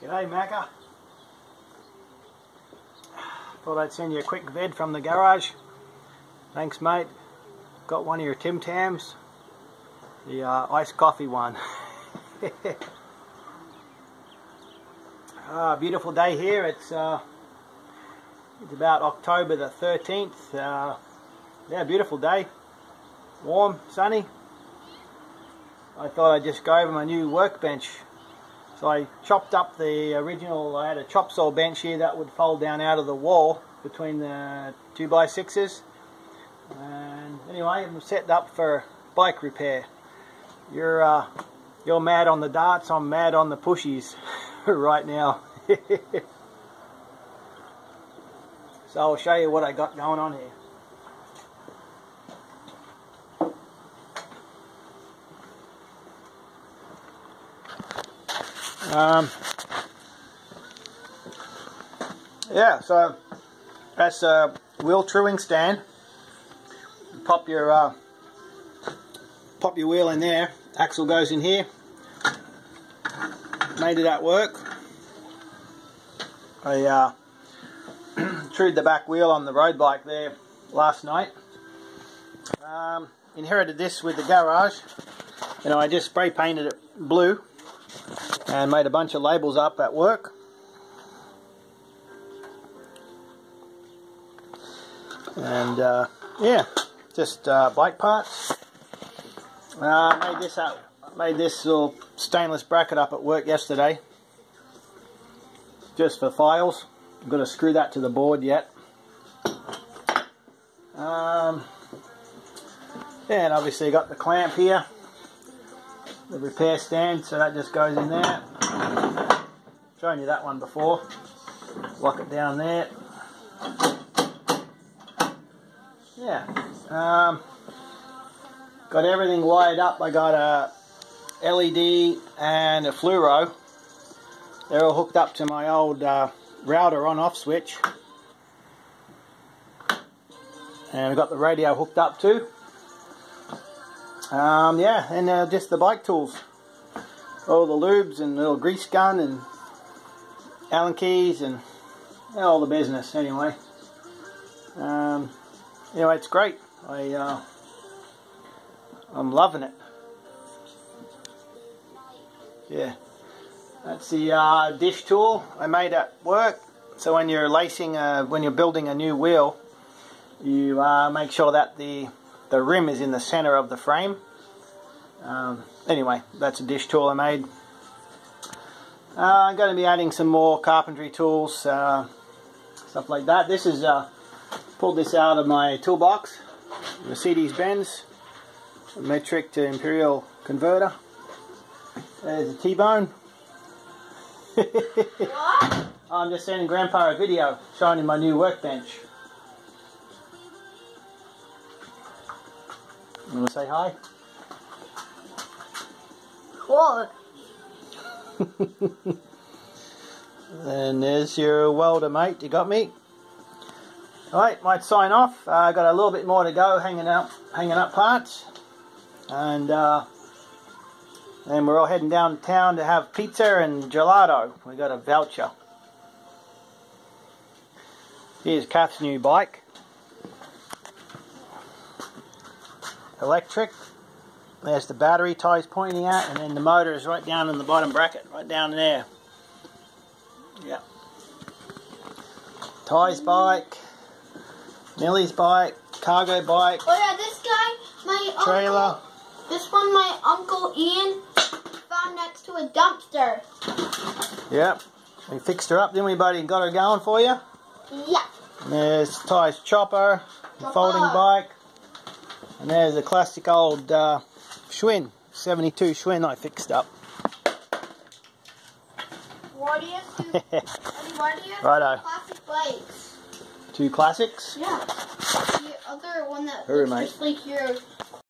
G'day Macca. Thought I'd send you a quick vid from the garage. Thanks mate. Got one of your Tim Tams. The iced coffee one. Beautiful day here. It's about October the 13th. Yeah, beautiful day. Warm, sunny. I thought I'd just go over my new workbench. So I chopped up the original, I had a chop saw bench here that would fold down out of the wall between the 2x6s. And anyway, I'm set up for bike repair. You're mad on the darts, I'm mad on the pushies right now. So I'll show you what I got going on here. Yeah, so that's a wheel truing stand. Pop your wheel in there. Axle goes in here. Made it at work. I trued the back wheel on the road bike there last night. Inherited this with the garage. You know, I just spray painted it blue and made a bunch of labels up at work. And yeah, just bike parts. Made this little stainless bracket up at work yesterday, just for files. I'm going to screw that to the board yet. Yeah, and obviously got the clamp here, the repair stand, so that just goes in there. Shown you that one before. Lock it down there. Yeah. Got everything wired up. I got a LED and a fluoro. They're all hooked up to my old router on-off switch. And I've got the radio hooked up too. Yeah, and just the bike tools. All the lubes and little grease gun and Allen keys and all the business anyway. Anyway, it's great. I'm loving it. Yeah, that's the dish tool I made at work. So when you're when you're building a new wheel, you make sure that the rim is in the center of the frame. Anyway, that's a dish tool I made. I'm going to be adding some more carpentry tools, stuff like that. This is pulled this out of my toolbox, Mercedes-Benz metric to imperial converter. There's a T-bone. What? I'm just sending Grandpa a video showing him my new workbench. You want to say hi? What? And there's your welder, mate. You got me? Alright, might sign off. I got a little bit more to go, hanging up parts. And then we're all heading downtown to have pizza and gelato. We got a voucher. Here's Kath's new bike. Electric. There's the battery ties pointing out, and then the motor is right down in the bottom bracket, right down there. Yeah. Ty's bike. Millie's bike. Cargo bike. Oh yeah, this guy, my trailer. Uncle, this one my Uncle Ian found next to a dumpster. Yep. We fixed her up, didn't we, buddy? Got her going for you? Yeah. And there's Ty's chopper, the folding bike. And there's a classic old Schwinn, 72 Schwinn I fixed up. Why do you have Righto. classic bikes? Two classics? Yeah. The other one that Hurry, looks mate. just like yours